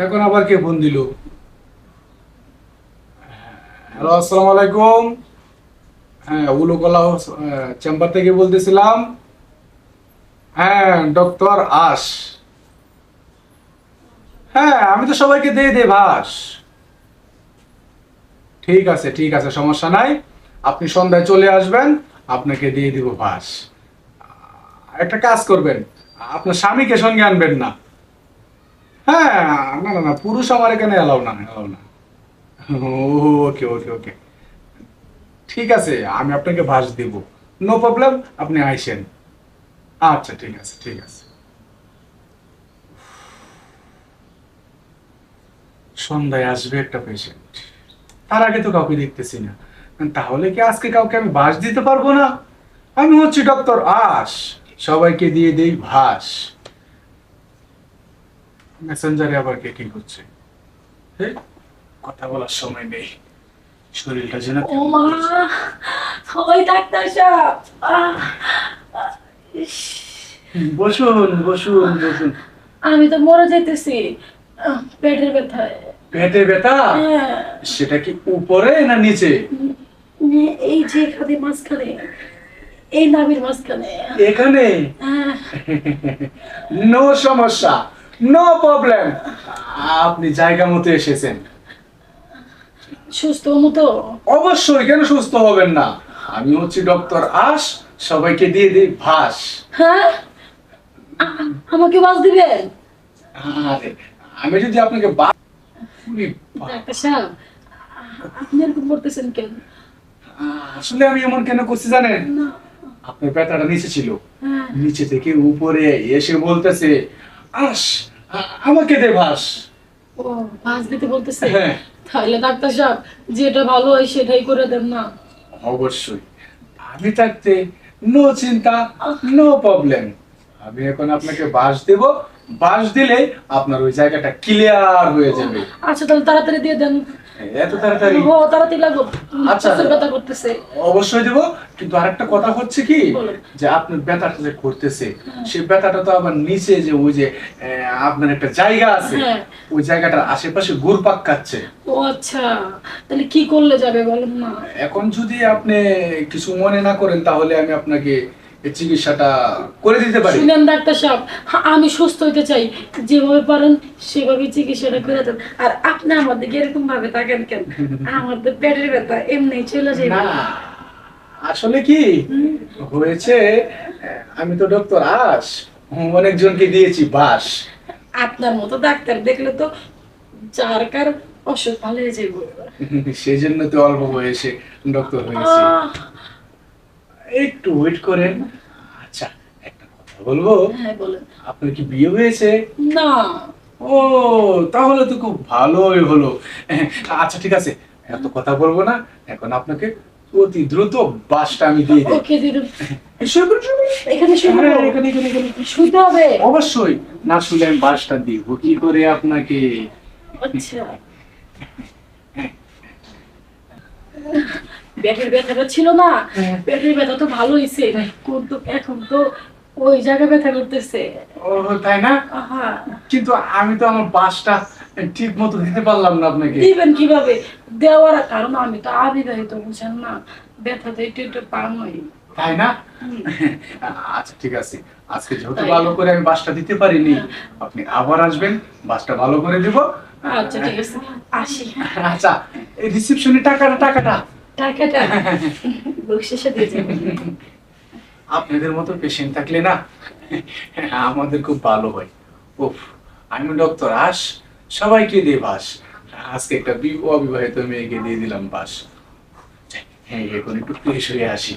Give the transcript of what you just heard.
এখন আবার কে ফোন দিল? হ্যালো, আসসালামু আলাইকুম। হ্যাঁ, উলুকলা চেম্বার থেকে বলতেছিলাম। হ্যাঁ, ডক্টর আশ। হ্যাঁ, আমি তো সবাইকে দিয়ে দেই ভাস। ঠিক আছে, ঠিক আছে, সমস্যা নাই। আপনি সন্ধ্যায় চলে আসবেন, আপনাকে দিয়ে দিব ভাস। একটা কাজ করবেন, আপনার স্বামীকে সঙ্গে আনবেন না। হ্যাঁ, না না না, পুরুষ আমার এখানে এলাও না, এলাও না। ওকে ওকে ওকে, ঠিক আছে, আমি আপনাকে ভাস দিব। নো প্রবলেম, আপনি আইসেন। আচ্ছা, ঠিক আছে, ঠিক আছে। সন্ধ্যায় আসবে একটা পেশেন্ট, তার আগে তো কাউকে দেখতেছি না। তাহলে কি আজকে কাউকে আমি ভাস দিতে পারবো না? আমি হচ্ছি ডক্টর আশ, সবাইকে দিয়ে দেই ভাস। মেসেঞ্জারে আবার কে কি করছে? হে, কথা বলার সময় নেই, শরীরটা যেন ও কেমন মা, করছে। ওই ডাক্তার সাহেব। ইস, বসুন বসুন বসুন। আমি তো মরে যাইতেছি পেটের ব্যথায়। পেটে ব্যথা? হ্যাঁ, সেটা কি উপরে না নিচে? এই যে খাদি মাঝখানে, এই নাভির মাঝখানে। এখানে? হ্যাঁ, নো সমস্যা, নো প্রবলেম, আপনি জায়গা মতো এসেছেন। সুস্থ মতো। অবশ্যই, কেন সুস্থ হবেন না? আমি হচ্ছি ডক্টর আশ, সবাইকে দিয়ে দিই ভাস। হ্যাঁ, আমাকে বাস দিবেন? আরে, আমি যদি আপনাকে উনি ডাক্তার সাহেব, আপনি এরকম করতেছেন কেন? আসলে আমি এমন কেন করছি জানেন? না। আপনার ব্যথাটা নিচে ছিল, হ্যাঁ। নিচে থেকে উপরে এসে বলতেছে আস, আমাকে দে ভাস। ও, বাস দিতে বলতেছে? হ্যাঁ। তাহলে ডাক্তার সাহেব, যেটা ভালো হয় সেটাই করে দেন না। অবশ্যই, আমি থাকতে নো চিন্তা, নো প্রবলেম। আমি এখন আপনাকে বাস দেব, বাস দিলে আপনার ওই জায়গাটা ক্লিয়ার হয়ে যাবে। আচ্ছা, তাহলে তাড়াতাড়ি দিয়ে দেন। এত তাড়াতাড়ি? ও, তাড়াতাড়ি লাগবে। আচ্ছা। প্রচুর ব্যথা করতেছে। অবশ্যই দেব, কিন্তু আরেকটা কথা হচ্ছে কি, বলুন। যে আপনার ব্যথাটা যে করতেছে, সেই ব্যথাটা তো আবার নিচে যে ওই যে আপনার একটা জায়গা আছে, হ্যাঁ। ওই জায়গাটার আশেপাশে ঘুরপাক খাচ্ছে। ও আচ্ছা, তাহলে কি করলে যাবে বলেন না? এখন যদি আপনি কিছু মনে না করেন, তাহলে আমি আপনাকে এই চিকিৎসাটা করে দিতে পারি। শুনেন ডাক্তার সাহেব, আমি সুস্থ হইতে চাই, যেভাবে পারেন সেভাবে চিকিৎসাটা করে দেন। আর আপনি আমার দিকে এরকম ভাবে তাকেন কেন? আমার তো পেটের ব্যথা এমনি চলে যাবে। না, আসলে কি হয়েছে, আমি তো ডক্টর আশ, অনেকজনকে দিয়েছি বাস। আপনার মতো ডাক্তার দেখলে তো যার কার অসুখ ভালো হয়ে যাবে। সেই জন্য তো অল্প বয়সে ডক্টর হয়েছি। আহ, একটু ওয়েট করেন। আচ্ছা, একটা কথা বলবো, হ্যাঁ বলেন। আপনার কি বিয়ে হয়েছে? না। ও, তাহলে তো খুব ভালোই হলো। আচ্ছা, ঠিক আছে, এত কথা বলবো না, এখন আপনাকে অতি দ্রুত বাসটা আমি দিয়ে দিই। ওকে দিন। শুয়ে পড়ুন, শুয়ে পড়ুন। এখানে শুয়ে হ্যাঁ, পড়বো? এখানে এখানে এখানে। শুতে হবে? অবশ্যই, না শুলে আমি বাসটা দিব কি করে আপনাকে? আচ্ছা। পেটের ব্যথাটা ছিল না, পেটের ব্যথা তো ভালো হয়েছে, কিন্তু এখন তো ওই জায়গায় ব্যথা করতেছে। ও, তাই না? আহা, কিন্তু আমি তো আমার বাসটা ঠিক মতো দিতে পারলাম না আপনাকে। দিবেন কিভাবে? দেওয়ার কারণ আমি তো অবিবাহিত, বুঝেন না, ব্যথা তো একটু একটু পামই। তাই না? আচ্ছা, ঠিক আছে, আজকে যেহেতু ভালো করে আমি বাসটা দিতে পারিনি, আপনি আবার আসবেন, বাসটা ভালো করে দিব। আচ্ছা ঠিক আছে, আসি। আচ্ছা, এই রিসিপশনের টাকাটা টাকাটা টাকাটা বকশিসে দিয়ে যাবেন। আপনাদের মতো পেশেন্ট থাকলে না আমাদের খুব ভালো হয়। উফ, আমি ডক্টর আশ, সবাইকে দিয়ে বাস, আজকে একটা অবিবাহিত মেয়েকে দিয়ে দিলাম বাস। হ্যাঁ, এখন একটু ফ্রেশ হয়ে আসি।